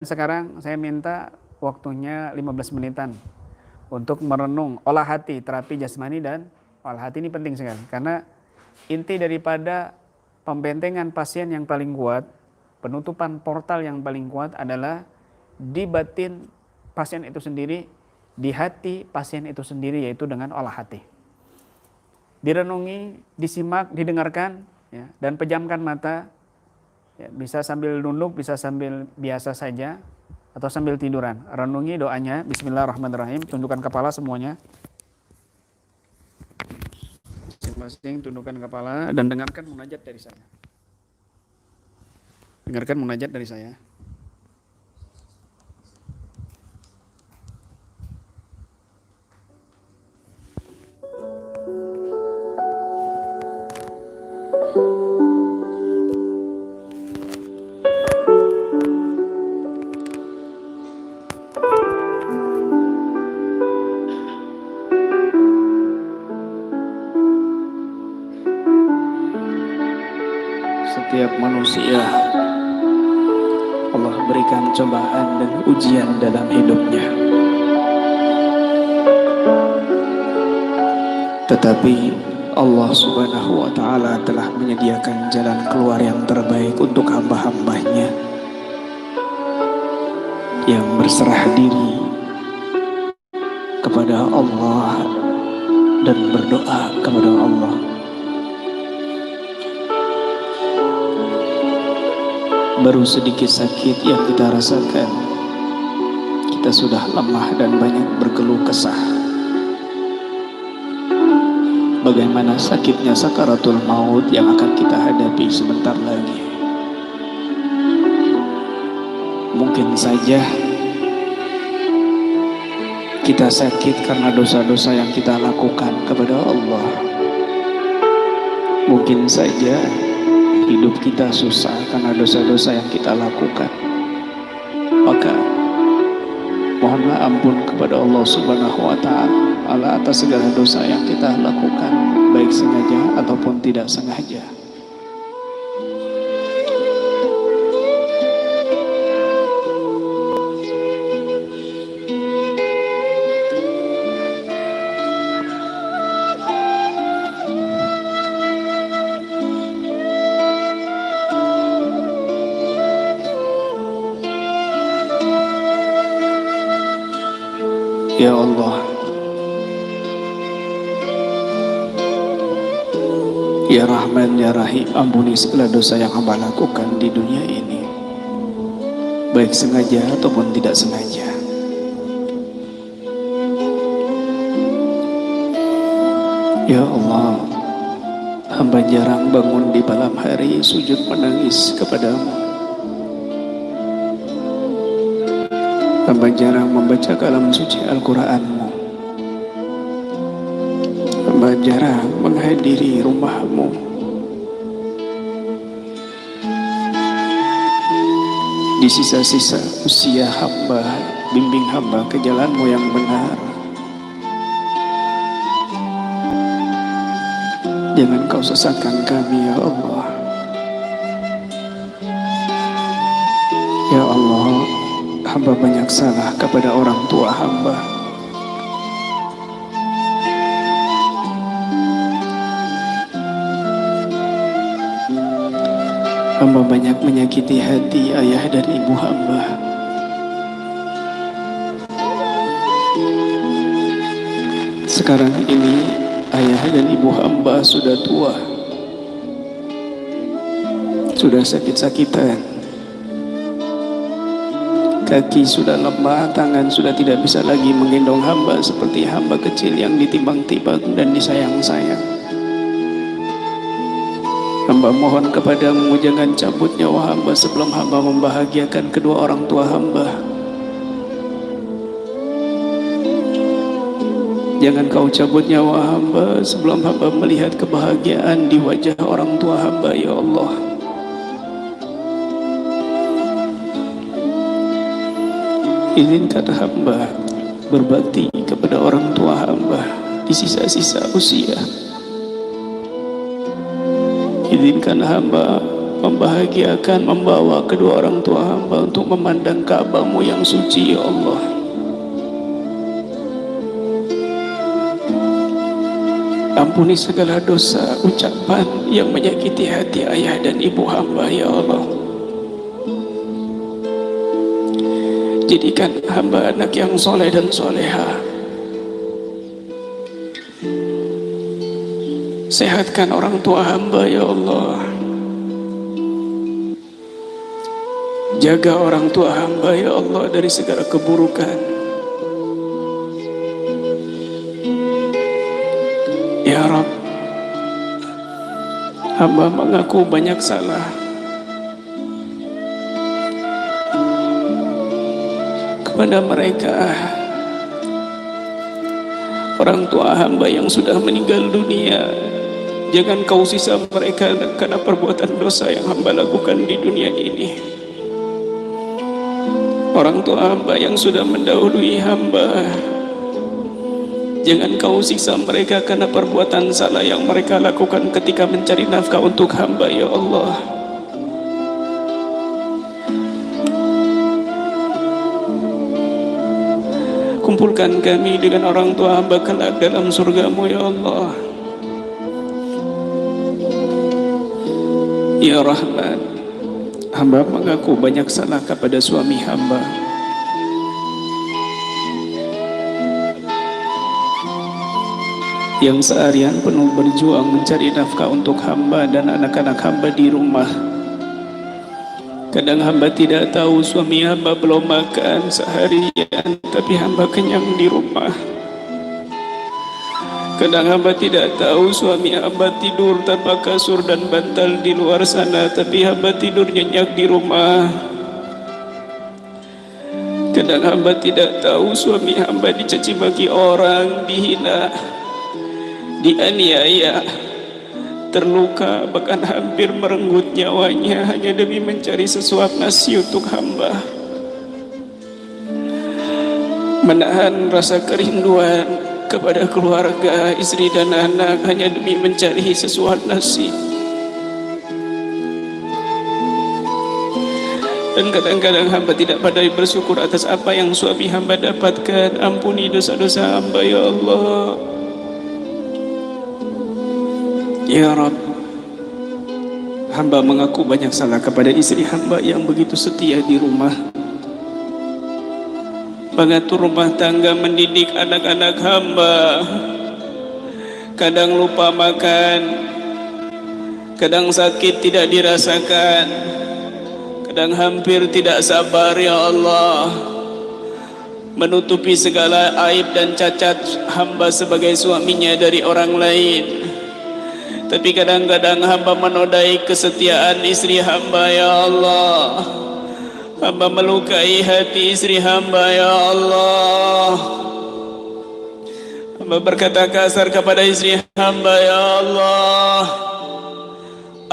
Sekarang saya minta waktunya 15 menitan untuk merenung olah hati, terapi jasmani dan olah hati ini penting sekali. Karena inti daripada pembentengan pasien yang paling kuat, penutupan portal yang paling kuat adalah di batin pasien itu sendiri, di hati pasien itu sendiri, yaitu dengan olah hati. Direnungi, disimak, didengarkan, ya, dan pejamkan mata. Ya, bisa sambil nunduk, bisa sambil biasa saja, atau sambil tiduran. Renungi doanya, bismillahirrahmanirrahim, tundukkan kepala semuanya. Masing-masing tundukkan kepala dan dengarkan munajat dari saya. Dengarkan munajat dari saya. Setiap manusia Allah berikan cobaan dan ujian dalam hidupnya. Tetapi Allah Subhanahu wa ta'ala telah menyediakan jalan keluar yang terbaik untuk hamba-hambanya yang berserah diri kepada Allah dan berdoa kepada Allah. Baru sedikit sakit yang kita rasakan, kita sudah lemah dan banyak berkeluh kesah. Bagaimana sakitnya sakaratul maut yang akan kita hadapi sebentar lagi. Mungkin saja kita sakit karena dosa-dosa yang kita lakukan kepada Allah. Mungkin saja hidup kita susah karena dosa-dosa yang kita lakukan. Maka mohonlah ampun kepada Allah Subhanahu wa ta'ala atas segala dosa yang kita lakukan, baik sengaja ataupun tidak sengaja. Ya Allah, Ya Rahman, Ya Rahim, ampuni segala dosa yang hamba lakukan di dunia ini, baik sengaja ataupun tidak sengaja. Ya Allah, hamba jarang bangun di malam hari sujud menangis kepadamu. Hamba jarang membaca kalam suci Al-Quranmu. Hamba jarang menghadiri rumahmu. Di sisa-sisa usia hamba, bimbing hamba ke jalanmu yang benar. Jangan kau sesatkan kami, ya Allah. Ya Allah, hamba banyak salah kepada orang tua hamba. Hamba banyak menyakiti hati ayah dan ibu hamba. Sekarang ini ayah dan ibu hamba sudah tua, sudah sakit-sakitan. Kaki sudah lemah, tangan sudah tidak bisa lagi menggendong hamba seperti hamba kecil yang ditimbang-timbang dan disayang-sayang. Hamba mohon kepadamu, jangan cabut nyawa hamba sebelum hamba membahagiakan kedua orang tua hamba. Jangan kau cabut nyawa hamba sebelum hamba melihat kebahagiaan di wajah orang tua hamba, ya Allah. Izinkan hamba berbakti kepada orang tua hamba di sisa-sisa usia. Izinkan hamba membahagiakan, membawa kedua orang tua hamba untuk memandang Ka'bah-Mu yang suci, ya Allah. Ampuni segala dosa, ucapan yang menyakiti hati ayah dan ibu hamba, ya Allah. Jadikan hamba anak yang soleh dan soleha. Sehatkan orang tua hamba, ya Allah. Jaga orang tua hamba, ya Allah, dari segala keburukan. Ya Rabb, hamba mengaku banyak salah. Kepada mereka, orang tua hamba yang sudah meninggal dunia, jangan kau sisa mereka karena perbuatan dosa yang hamba lakukan di dunia ini. Orang tua hamba yang sudah mendahului hamba, jangan kau siksa mereka karena perbuatan salah yang mereka lakukan ketika mencari nafkah untuk hamba, ya Allah. Kumpulkan kami dengan orang tua hamba kelak dalam surga-Mu, ya Allah. Ya Rahman, hamba mengaku banyak salah kepada suami hamba. Yang seharian penuh berjuang mencari nafkah untuk hamba dan anak-anak hamba di rumah. Kadang hamba tidak tahu suami hamba belum makan seharian, tapi hamba kenyang di rumah. Kadang hamba tidak tahu suami hamba tidur tanpa kasur dan bantal di luar sana, tapi hamba tidur nyenyak di rumah. Kadang hamba tidak tahu suami hamba dicaci maki orang, dihina, dianiaya, terluka, bahkan hampir merenggut nyawanya hanya demi mencari sesuap nasi untuk hamba. Menahan rasa kerinduan kepada keluarga, istri dan anak hanya demi mencari sesuap nasi. Dan kadang-kadang hamba tidak pandai bersyukur atas apa yang suami hamba dapatkan. Ampuni dosa-dosa hamba, ya Allah. Ya Rabb, hamba mengaku banyak salah kepada istri hamba yang begitu setia di rumah, mengatur rumah tangga, mendidik anak-anak hamba. Kadang lupa makan, kadang sakit tidak dirasakan, kadang hampir tidak sabar, ya Allah, menutupi segala aib dan cacat hamba sebagai suaminya dari orang lain. Tapi kadang-kadang hamba menodai kesetiaan istri hamba, ya Allah. Hamba melukai hati istri hamba, ya Allah. Hamba berkata kasar kepada istri hamba, ya Allah.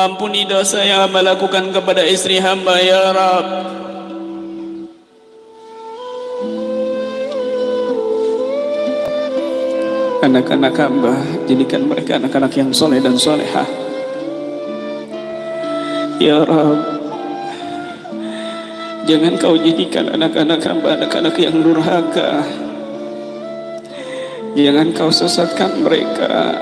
Ampuni dosa yang hamba lakukan kepada istri hamba, ya Rabb. Anak-anak hamba, jadikan mereka anak-anak yang soleh dan solehah, ya Rabb. Jangan kau jadikan anak-anak hamba anak-anak yang durhaka. Jangan kau sesatkan mereka.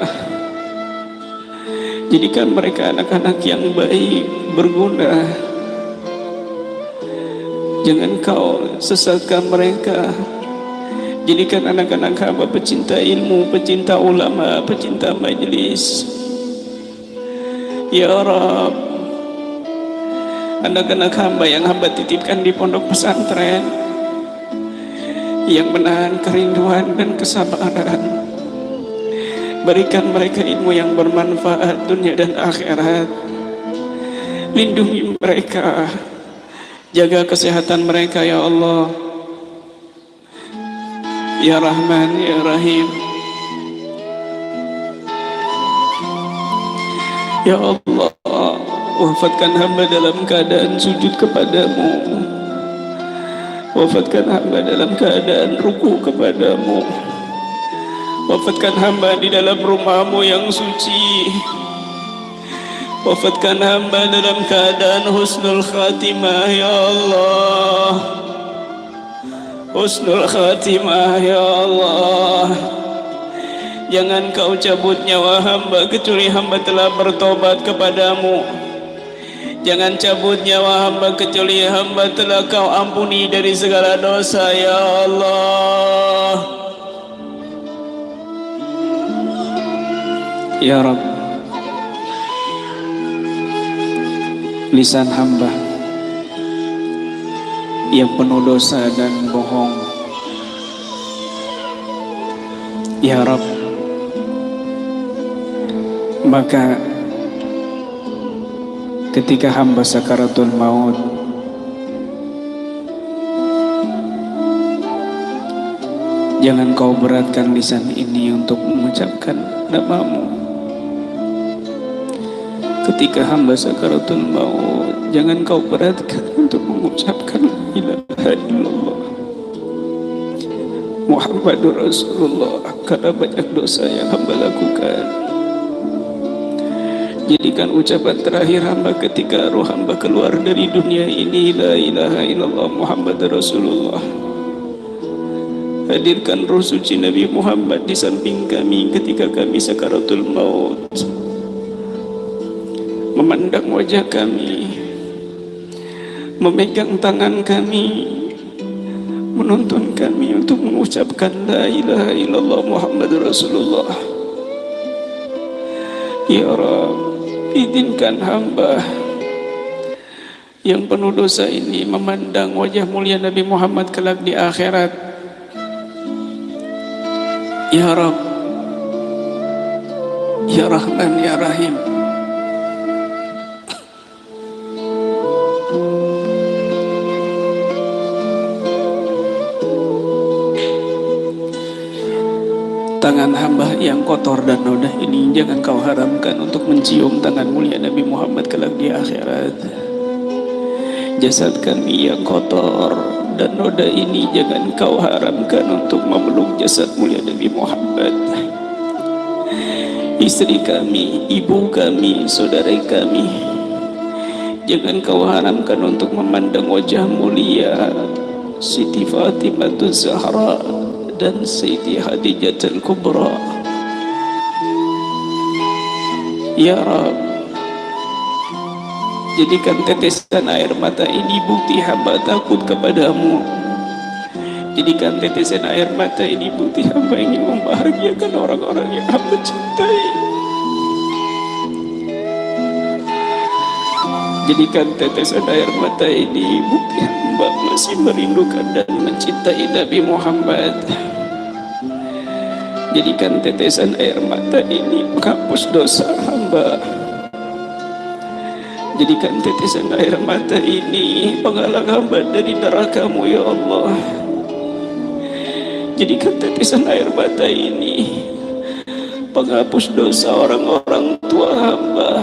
Jadikan mereka anak-anak yang baik, berguna. Jangan kau sesatkan mereka. Jadikan anak-anak hamba pecinta ilmu, pecinta ulama, pecinta majlis, ya Rabb. Anak-anak hamba yang hamba titipkan di pondok pesantren, yang menahan kerinduan dan kesabaran, berikan mereka ilmu yang bermanfaat dunia dan akhirat. Lindungi mereka, jaga kesehatan mereka, ya Allah. Ya Rahman, ya Rahim, ya Allah, wafatkan hamba dalam keadaan sujud kepadamu. Wafatkan hamba dalam keadaan ruku kepadamu. Wafatkan hamba di dalam rumahmu yang suci. wafatkan hamba dalam keadaan husnul khatimah ya Allah, husnul khatimah ya Allah. Jangan kau cabut nyawa hamba kecuali hamba telah bertobat kepadamu. Jangan cabut nyawa hamba kecuali hamba telah kau ampuni dari segala dosa ya Allah. Ya Rabb, lisan hamba yang penuh dosa dan bohong, ya Rabb, maka ketika hamba sakaratul maut, jangan kau beratkan lisan ini untuk mengucapkan namamu. Ketika hamba sakaratul maut, jangan kau beratkan untuk mengucapkan la ilaha illallah Muhammadur Rasulullah, karena banyak dosa yang hamba lakukan. Jadikan ucapan terakhir hamba ketika roh hamba keluar dari dunia ini la ilaha illallah Muhammadur Rasulullah. Hadirkan roh suci Nabi Muhammad di samping kami ketika kami sakaratul maut, memandang wajah kami, memegang tangan kami, menuntun kami untuk mengucapkan la ilaha illallah Muhammadur Rasulullah. Ya Rabb, izinkan hamba yang penuh dosa ini memandang wajah mulia Nabi Muhammad kelak di akhirat. Ya Rabb, Ya Rahman, Ya Rahim, tangan hamba yang kotor dan noda ini jangan kau haramkan untuk mencium tangan mulia Nabi Muhammad kelak di akhirat. Jasad kami yang kotor dan noda ini jangan kau haramkan untuk memeluk jasad mulia Nabi Muhammad. Istri kami, ibu kami, saudara kami, jangan kau haramkan untuk memandang wajah mulia Siti Fatimah Zahra dan Sayyidi Khadijah Al-Kubra. Ya Rabb, jadikan tetesan air mata ini bukti hamba takut kepadamu. Jadikan tetesan air mata ini bukti hamba ingin membahagiakan orang-orang yang hamba cintai. Jadikan tetesan air mata ini bukti hamba masih merindukan dan mencintai Nabi Muhammad. Jadikan tetesan air mata ini menghapus dosa hamba. Jadikan tetesan air mata ini penghalang hamba dari neraka-Mu ya Allah. Jadikan tetesan air mata ini penghapus dosa orang-orang tua hamba.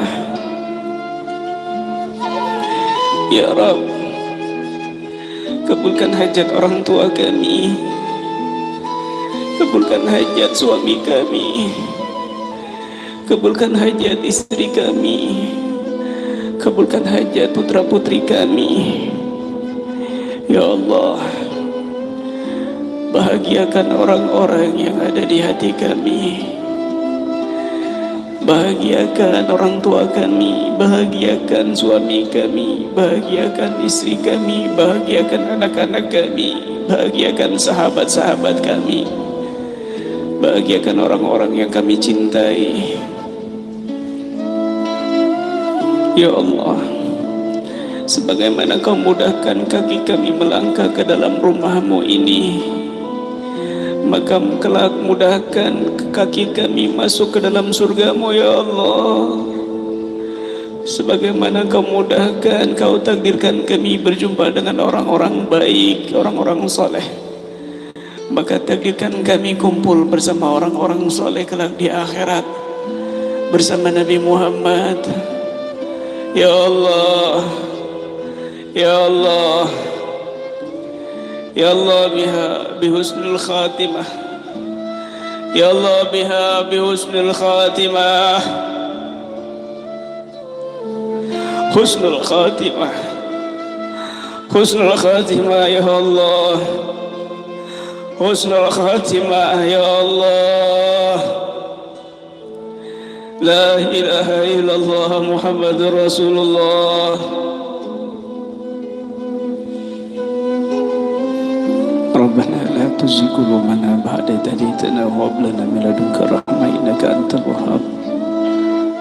Ya Rabb, kabulkan hajat orang tua kami, kabulkan hajat suami kami, kabulkan hajat istri kami, kabulkan hajat putra-putri kami. Ya Allah, bahagiakan orang-orang yang ada di hati kami. Bahagiakan orang tua kami, bahagiakan suami kami, bahagiakan istri kami, bahagiakan anak-anak kami, bahagiakan sahabat-sahabat kami, bahagiakan orang-orang yang kami cintai. Ya Allah, sebagaimana Kau mudahkan kaki kami melangkah ke dalam rumah-Mu ini, maka kelak mudahkan kaki kami masuk ke dalam surga-Mu ya Allah. Sebagaimana Kau mudahkan, Kau takdirkan kami berjumpa dengan orang-orang baik, orang-orang soleh, maka takdirkan kami kumpul bersama orang-orang soleh kelak di akhirat bersama Nabi Muhammad. Ya Allah, Ya Allah, Ya Allah, biha bihusnul khatimah. Ya Allah, biha bihusnul khatimah. husnul khatimah, husnul khatimah ya Allah, husnul khatimah ya Allah. La ilaha illallah Muhammadur Rasulullah. Rabbana la tuzigh qulubana ba'da idh hadaytana wa hab lana min ladunka rahmah innaka antal wahhab.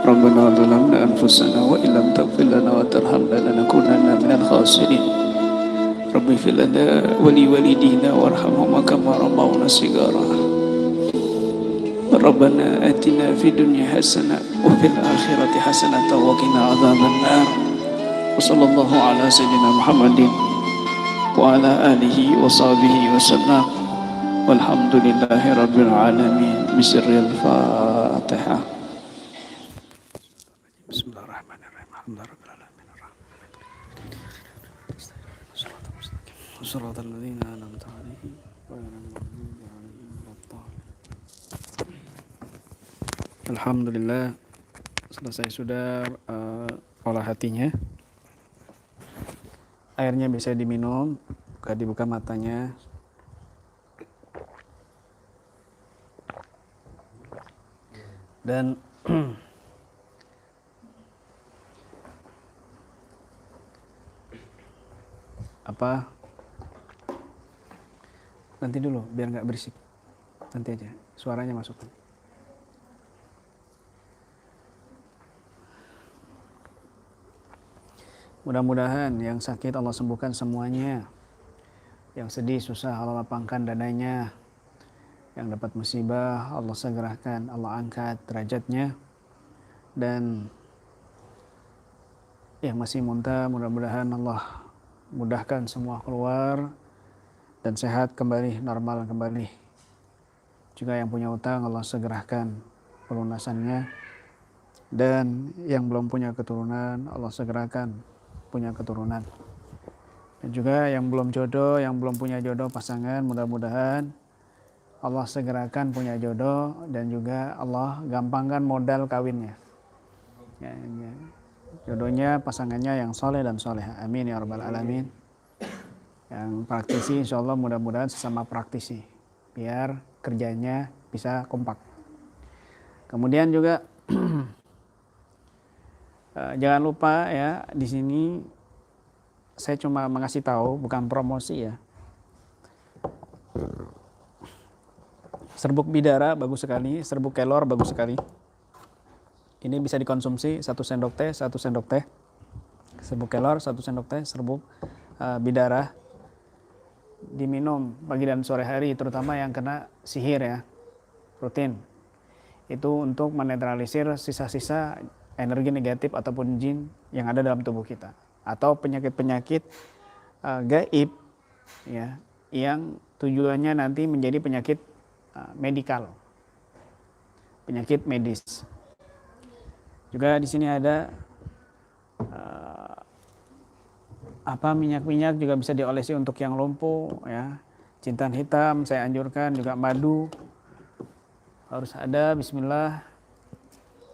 Rabbana zalamna anfusana wa illam taghfir lana wa tarhamna lanakunanna minal khasirin. Rabbi ighfir lana wa li walidina warhamhum kama rabbawna shighara. Rabbana atina fid dunya hasanah wa fil akhirati hasanah wa qina adzaban nar. Wa sallallahu ala sayyidina Muhammadin wa ala alihi wa sahbihi wa sallam. Walhamdulillahi rabbil alamin. Bismillahil Fatihah. Bismillahirrahmanirrahim. Alhamdulillahirabbil alamin. Shiratal ladzina an'amta 'alaihim ghairil maghdubi 'alaihim waladdallin. Alhamdulillah, selesai sudah olah hatinya. Airnya bisa diminum, dibuka matanya. Dan apa? Nanti dulu, biar nggak berisik. Nanti aja, suaranya masuk. Mudah-mudahan yang sakit Allah sembuhkan semuanya. Yang sedih, susah Allah lapangkan dadanya. Yang dapat musibah Allah segerakan, Allah angkat derajatnya. Dan yang masih muntah mudah-mudahan Allah mudahkan semua keluar dan sehat kembali, normal kembali. Juga yang punya utang Allah segerakan pelunasannya. Dan yang belum punya keturunan Allah segerakan punya keturunan. Dan juga yang belum jodoh, yang belum punya jodoh pasangan, mudah-mudahan Allah segerakan punya jodoh dan juga Allah gampangkan modal kawinnya. Ya. Jodohnya, pasangannya yang soleh dan soleha. Amin ya rabbal alamin. Yang praktisi insya Allah mudah-mudahan sesama praktisi. Biar kerjanya bisa kompak. Kemudian juga jangan lupa ya, di sini saya cuma mengasih tahu, bukan promosi ya. Serbuk bidara bagus sekali, serbuk kelor bagus sekali. Ini bisa dikonsumsi 1 sendok teh, 1 sendok teh. Serbuk kelor 1 sendok teh, serbuk bidara diminum pagi dan sore hari, terutama yang kena sihir ya, rutin. Itu untuk menetralisir sisa-sisa energi negatif ataupun jin yang ada dalam tubuh kita, atau penyakit-penyakit gaib ya, yang tujuannya nanti menjadi penyakit medikal, penyakit medis. Juga di sini ada minyak-minyak juga bisa diolesi untuk yang lumpuh ya. Jintan hitam saya anjurkan, juga madu harus ada. Bismillah,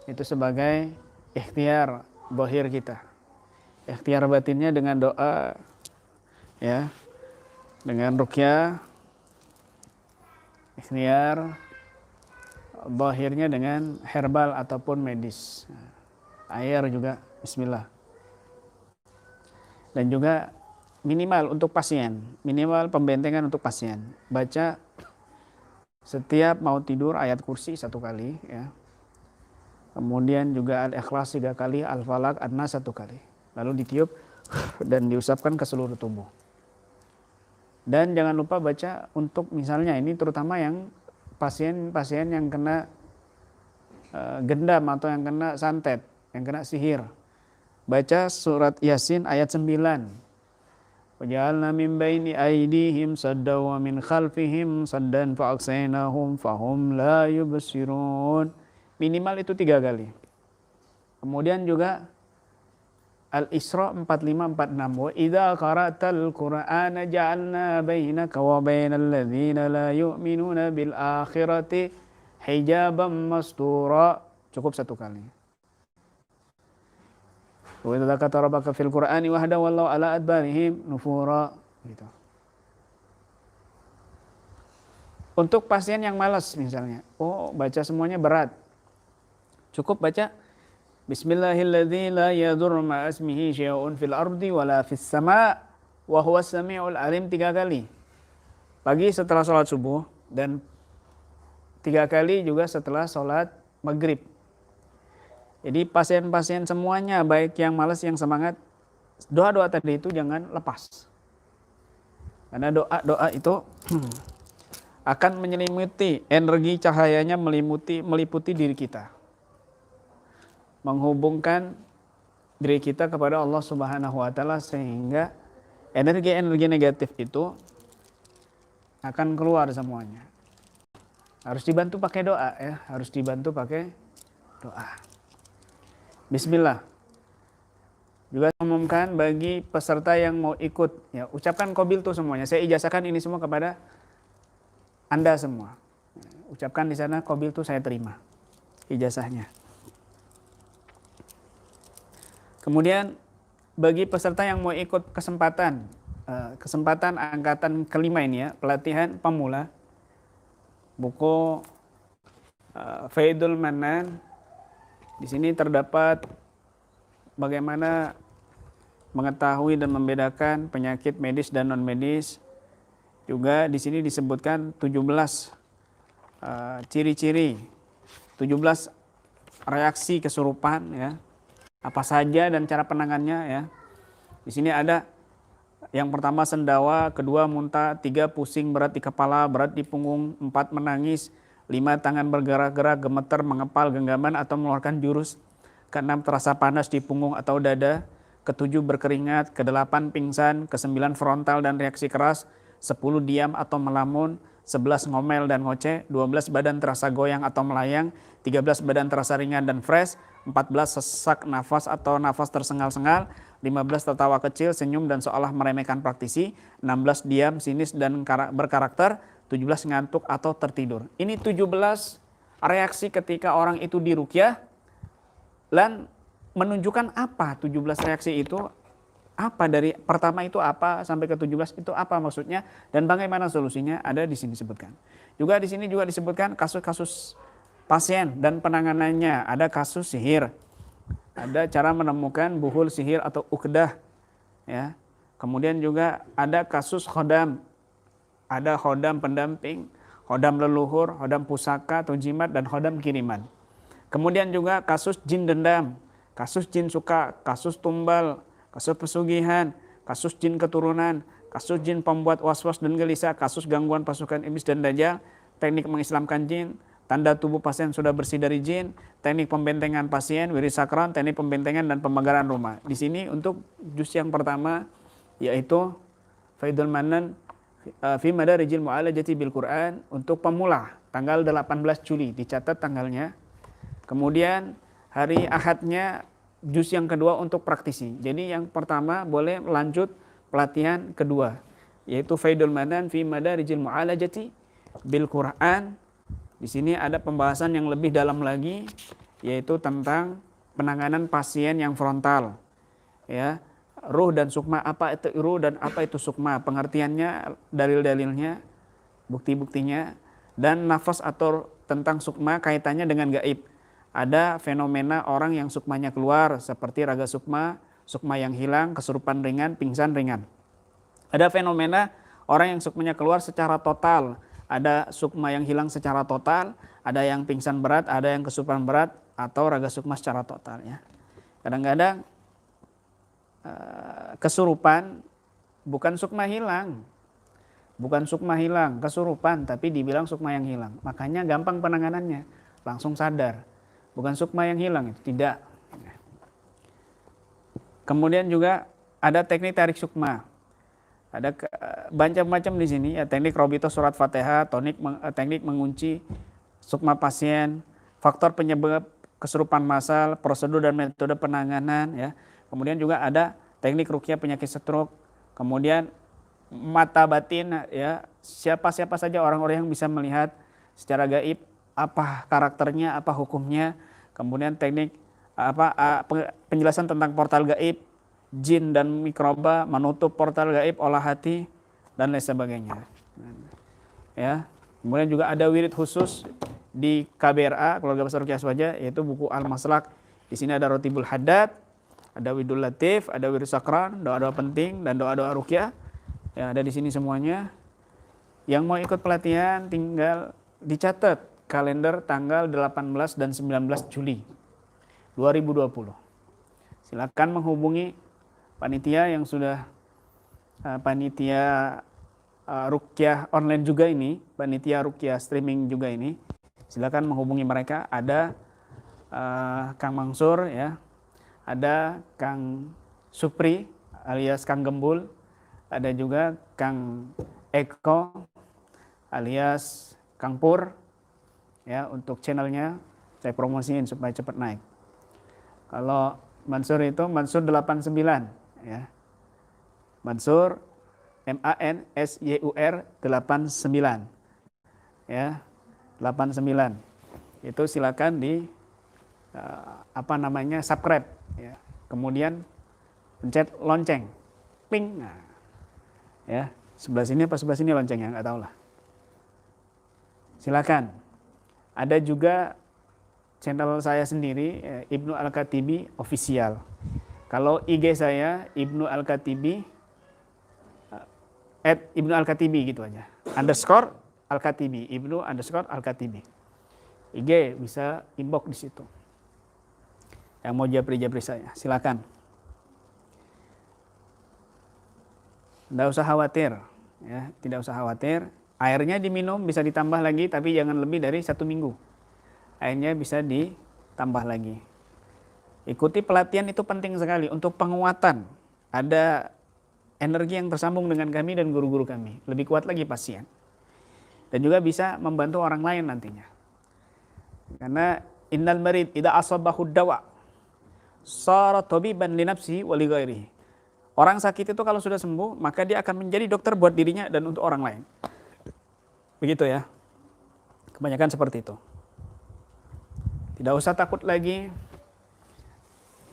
itu sebagai ikhtiar zahir kita. Ikhtiar batinnya dengan doa ya, dengan ruqyah. Ikhtiar zahirnya dengan herbal ataupun medis. Air juga bismillah. Dan juga minimal untuk pasien, minimal pembentengan untuk pasien. Baca setiap mau tidur ayat kursi 1 kali ya. Kemudian juga Al-Ikhlas 3 kali, Al-Falaq, An-Nas 1 kali. Lalu ditiup dan diusapkan ke seluruh tubuh. Dan jangan lupa baca untuk misalnya ini terutama yang pasien-pasien yang kena gendam atau yang kena santet, yang kena sihir. Baca surat Yasin ayat 9. Waja'alna min baini aydihim saddan wa min khalfihim saddan fa'aqsaynahum fahum la yubsirun. Minimal itu 3 kali. Kemudian juga Al-Isra 45-46. Wa idza qara'tal Qur'ana ja'alna bainaka wa bainal ladzina la yu'minuna bil akhirati hijaban mastura. Cukup 1 kali. Wa idza dzakara rabbaka fil Qur'ani wahda wallahu ala adbarihim nufura gitu. Untuk pasien yang malas misalnya, baca semuanya berat. Cukup baca Bismillahilladzi la yadurru ma'asmihi syai'un fil ardi wala fis sama' wa huwas samiul alim 3 kali. Pagi setelah sholat subuh dan 3 kali juga setelah sholat maghrib. Jadi pasien-pasien semuanya, baik yang malas yang semangat, doa-doa tadi itu jangan lepas. Karena doa-doa itu akan menyelimuti, energi cahayanya meliputi diri kita. Menghubungkan diri kita kepada Allah Subhanahu wa taala sehingga energi-energi negatif itu akan keluar semuanya. Harus dibantu pakai doa ya, harus dibantu pakai doa. Bismillah. Juga umumkan bagi peserta yang mau ikut ya, ucapkan qabiltu semuanya. Saya ijazahkan ini semua kepada Anda semua. Ucapkan di sana qabiltu, saya terima ijazahnya. Kemudian bagi peserta yang mau ikut kesempatan angkatan kelima ini ya, pelatihan pemula, buku Faidul Manan. Di sini terdapat bagaimana mengetahui dan membedakan penyakit medis dan non medis. Juga di sini disebutkan 17 ciri-ciri, 17 reaksi kesurupan ya. Apa saja dan cara penanganannya ya. Di sini ada yang pertama sendawa, kedua muntah, 3 pusing berat di kepala, berat di punggung, 4 menangis, 5 tangan bergerak-gerak, gemeter, mengepal, genggaman atau mengeluarkan jurus, ke-6 terasa panas di punggung atau dada, ke-7 berkeringat, ke-8 pingsan, ke-9 frontal dan reaksi keras, 10 diam atau melamun, 11 ngomel dan ngoceh, 12 badan terasa goyang atau melayang, 13 badan terasa ringan dan fresh, 14 sesak nafas atau nafas tersengal-sengal, 15 tertawa kecil, senyum dan seolah meremehkan praktisi, 16 diam, sinis dan berkarakter, 17 ngantuk atau tertidur. Ini 17 reaksi ketika orang itu diruqyah dan menunjukkan apa 17 reaksi itu, apa dari pertama itu apa sampai ke 17 itu apa maksudnya dan bagaimana solusinya ada di sini disebutkan. Juga di sini juga disebutkan kasus-kasus pasien dan penanganannya, ada kasus sihir. Ada cara menemukan buhul sihir atau ukdah ya. Kemudian juga ada kasus khodam. Ada khodam pendamping, khodam leluhur, khodam pusaka atau jimat dan khodam kiriman. Kemudian juga kasus jin dendam, kasus jin suka, kasus tumbal, kasus pesugihan, kasus jin keturunan, kasus jin pembuat was-was dan gelisah, kasus gangguan pasukan iblis dan dajjal, teknik mengislamkan jin, tanda tubuh pasien sudah bersih dari jin, teknik pembentengan pasien, wirisakron, teknik pembentengan dan pemagaran rumah. Di sini untuk juz yang pertama yaitu Faidul Manan fi Madarijil Mu'alajati bil Quran untuk pemula tanggal 18 Juli dicatat tanggalnya. Kemudian hari Ahadnya juz yang kedua untuk praktisi. Jadi yang pertama boleh lanjut pelatihan kedua yaitu Faidul Manan fi Madarijil Mu'alajati bil Quran. Di sini ada pembahasan yang lebih dalam lagi yaitu tentang penanganan pasien yang frontal. Ya, ruh dan sukma, apa itu ruh dan apa itu sukma, pengertiannya, dalil-dalilnya, bukti-buktinya, dan nafas atau tentang sukma kaitannya dengan gaib. Ada fenomena orang yang sukmanya keluar seperti raga sukma, sukma yang hilang, kesurupan ringan, pingsan ringan. Ada fenomena orang yang sukmanya keluar secara total. Ada sukma yang hilang secara total, ada yang pingsan berat, ada yang kesurupan berat, atau raga sukma secara total. Ya. Kadang-kadang kesurupan bukan sukma hilang, kesurupan, tapi dibilang sukma yang hilang. Makanya gampang penanganannya, langsung sadar, bukan sukma yang hilang, itu tidak. Kemudian juga ada teknik tarik sukma. Ada macam-macam di sini ya, teknik robito surat Fatihah, teknik mengunci sukma pasien, faktor penyebab kesurupan massal, prosedur dan metode penanganan ya. Kemudian juga ada teknik ruqyah penyakit stroke. Kemudian mata batin ya, siapa-siapa saja orang-orang yang bisa melihat secara gaib, apa karakternya, apa hukumnya. Kemudian teknik penjelasan tentang portal gaib, jin dan mikroba, menutup portal gaib, olah hati dan lain sebagainya. Ya. Kemudian juga ada wirid khusus di KBRA, Keluarga Besar Ruqyah Aswaja, yaitu buku Al-Maslak. Di sini ada Rotibul Haddad, ada Widul Latif, ada wirid sakran, doa-doa penting dan doa-doa ruqyah. Ya, ada di sini semuanya. Yang mau ikut pelatihan tinggal dicatat kalender tanggal 18 dan 19 Juli 2020. Silakan menghubungi panitia yang sudah panitia ruqyah online juga ini, panitia ruqyah streaming juga ini. Silakan menghubungi mereka. Ada Kang Mansur ya, ada Kang Supri alias Kang Gembul, ada juga Kang Eko alias Kang Pur ya, untuk channelnya saya promosiin supaya cepat naik. Kalau Mansur itu Mansur 89 ya. Mansur MANSYUR 89 ya, 89. Itu silakan di subscribe ya. Kemudian pencet lonceng. Ping. Nah, ya, sebelah sini apa sebelah sini loncengnya, enggak tahu lah. Silakan. Ada juga channel saya sendiri, Ibnu Al-Katibi Official. Kalau IG saya Ibnu Al-Katibi @Ibnu Al-Katibi gitu aja. _ Al-Katibi, Ibnu _ Al-Katibi. IG bisa inbox di situ. Yang mau japri-japri saya, silakan. Tidak usah khawatir, ya, tidak usah khawatir. Airnya diminum bisa ditambah lagi, tapi jangan lebih dari 1 minggu. Airnya bisa ditambah lagi. Ikuti pelatihan, itu penting sekali untuk penguatan. Ada energi yang tersambung dengan kami dan guru-guru kami. Lebih kuat lagi pasien. Dan juga bisa membantu orang lain nantinya. Karena innal marid idza asabahu dawa sara tabiban li nafsihi wa li ghairihi. Orang sakit itu kalau sudah sembuh, maka dia akan menjadi dokter buat dirinya dan untuk orang lain. Begitu ya. Kebanyakan seperti itu. Tidak usah takut lagi.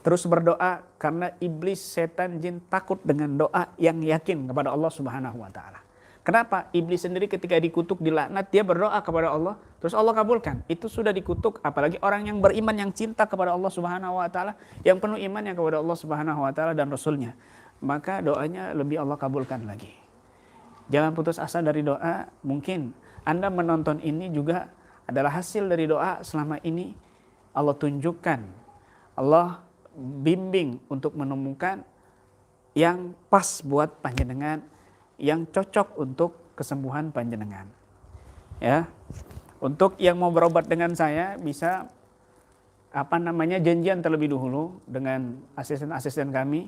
Terus berdoa, karena iblis, setan, jin takut dengan doa yang yakin kepada Allah Subhanahu wa taala. Kenapa? Iblis sendiri ketika dikutuk, dilaknat, dia berdoa kepada Allah, terus Allah kabulkan. Itu sudah dikutuk, apalagi orang yang beriman, yang cinta kepada Allah Subhanahu wa taala, yang penuh imannya kepada Allah Subhanahu wa taala dan Rasulnya. Maka doanya lebih Allah kabulkan lagi. Jangan putus asa dari doa. Mungkin Anda menonton ini juga adalah hasil dari doa selama ini Allah tunjukkan, Allah bimbing untuk menemukan yang pas buat panjenengan, yang cocok untuk kesembuhan panjenengan. Ya. Untuk yang mau berobat dengan saya bisa janjian terlebih dahulu dengan asisten-asisten kami.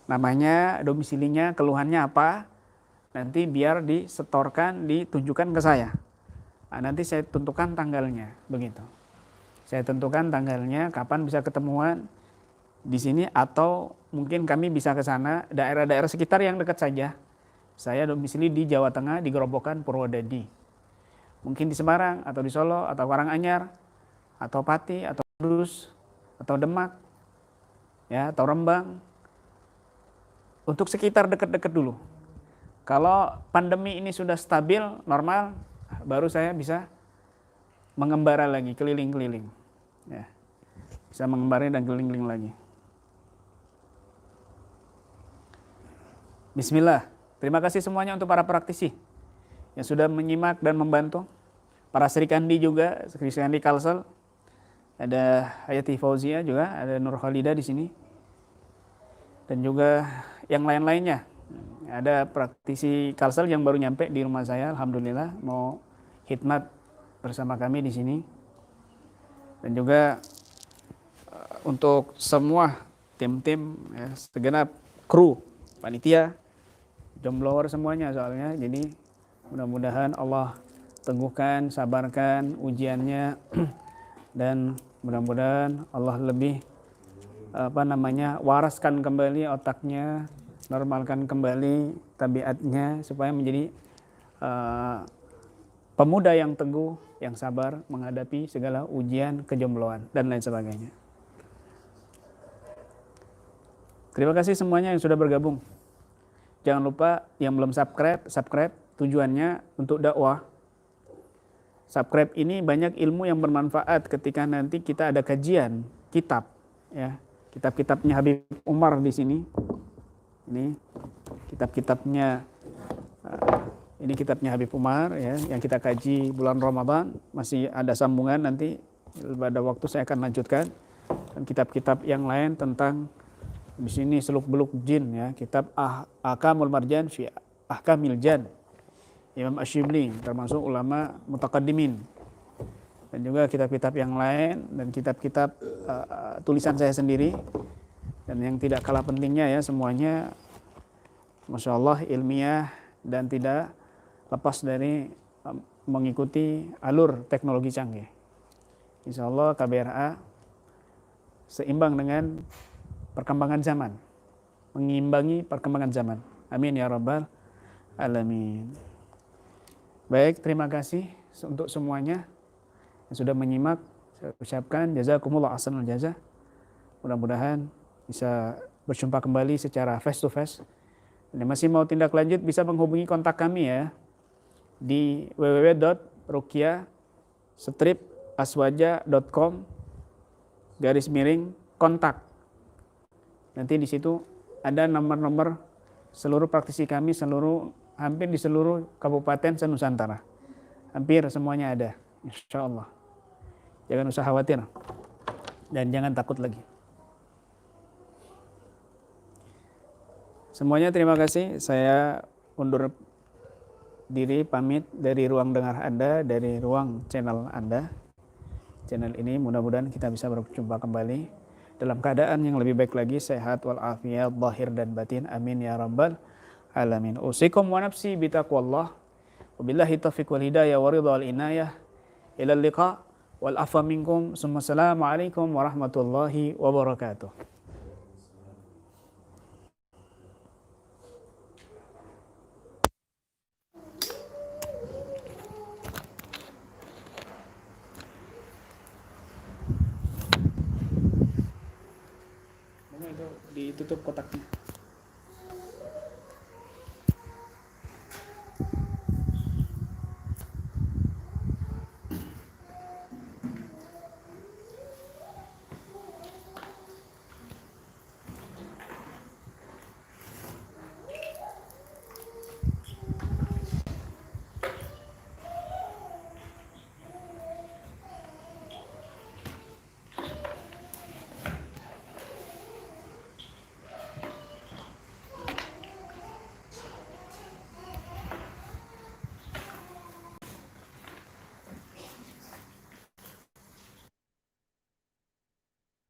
Namanya, domisilinya, keluhannya apa? Nanti biar disetorkan, ditunjukkan ke saya. Nah, nanti saya tentukan tanggalnya, begitu. Saya tentukan tanggalnya, kapan bisa ketemuan di sini, atau mungkin kami bisa ke sana, daerah-daerah sekitar yang dekat saja. Saya domisili di Jawa Tengah, di Gerobokan, Purwodadi. Mungkin di Semarang, atau di Solo, atau Karanganyar, atau Pati, atau Kudus, atau Demak, ya, atau Rembang. Untuk sekitar dekat-dekat dulu. Kalau pandemi ini sudah stabil, normal, baru saya bisa mengembara lagi, keliling-keliling. Ya. Bisa mengembara dan keliling-keliling lagi. Bismillah. Terima kasih semuanya untuk para praktisi yang sudah menyimak dan membantu. Para Sri Kandi juga, Sri Kandi Kalsel. Ada Hayati Fauzia juga, ada Nur Khalida di sini. Dan juga yang lain-lainnya. Ada praktisi Kalsel yang baru nyampe di rumah saya, alhamdulillah, mau khidmat bersama kami di sini. Dan juga untuk semua tim-tim, ya, segenap kru, panitia, jomblower semuanya soalnya. Jadi mudah-mudahan Allah teguhkan, sabarkan ujiannya dan mudah-mudahan Allah lebih waraskan kembali otaknya, normalkan kembali tabiatnya supaya menjadi pemuda yang teguh, yang sabar menghadapi segala ujian kejombloan dan lain sebagainya. Terima kasih semuanya yang sudah bergabung. Jangan lupa yang belum subscribe. Tujuannya untuk dakwah. Subscribe ini banyak ilmu yang bermanfaat ketika nanti kita ada kajian kitab, ya. Kitab-kitabnya Habib Umar di sini. Ini kitabnya Habib Umar, ya, yang kita kaji bulan Ramadan. Masih ada sambungan nanti pada waktu saya akan lanjutkan. Dan kitab-kitab yang lain tentang di sini seluk-beluk jin, ya, kitab Ahkamul Marjan fi Ahkamil Jan, Imam Asyibli, termasuk ulama mutaqaddimin. Dan juga kitab-kitab yang lain dan kitab-kitab tulisan saya sendiri. Dan yang tidak kalah pentingnya, ya, semuanya Masya Allah ilmiah dan tidak lepas dari mengikuti alur teknologi canggih. Insya Allah KBRA seimbang dengan perkembangan zaman, mengimbangi perkembangan zaman. Amin ya rabbal alamin. Baik, terima kasih untuk semuanya yang sudah menyimak. Saya ucapkan jazakumullah ahsanul jazaa. Mudah-mudahan bisa berjumpa kembali secara face to face. Dan masih mau tindak lanjut bisa menghubungi kontak kami, ya, di www.ruqyah-aswaja.com/kontak. Nanti di situ ada nomor-nomor seluruh praktisi kami hampir di seluruh kabupaten se-Nusantara. Hampir semuanya ada, insya Allah. Jangan usah khawatir dan jangan takut lagi. Semuanya terima kasih. Saya undur diri, pamit dari ruang dengar Anda, dari ruang channel Anda. Channel ini mudah-mudahan kita bisa berjumpa kembali dalam keadaan yang lebih baik lagi, sehat walafiat zahir dan batin. Amin ya rabbal alamin. Usikum wa nafsi bitaqwallah. Wabillahi taufiq wal hidayah wa ridha wal inayah. Ilal liqa wal afa minkum. Assalamualaikum warahmatullahi wabarakatuh. Itu ditutup kotaknya.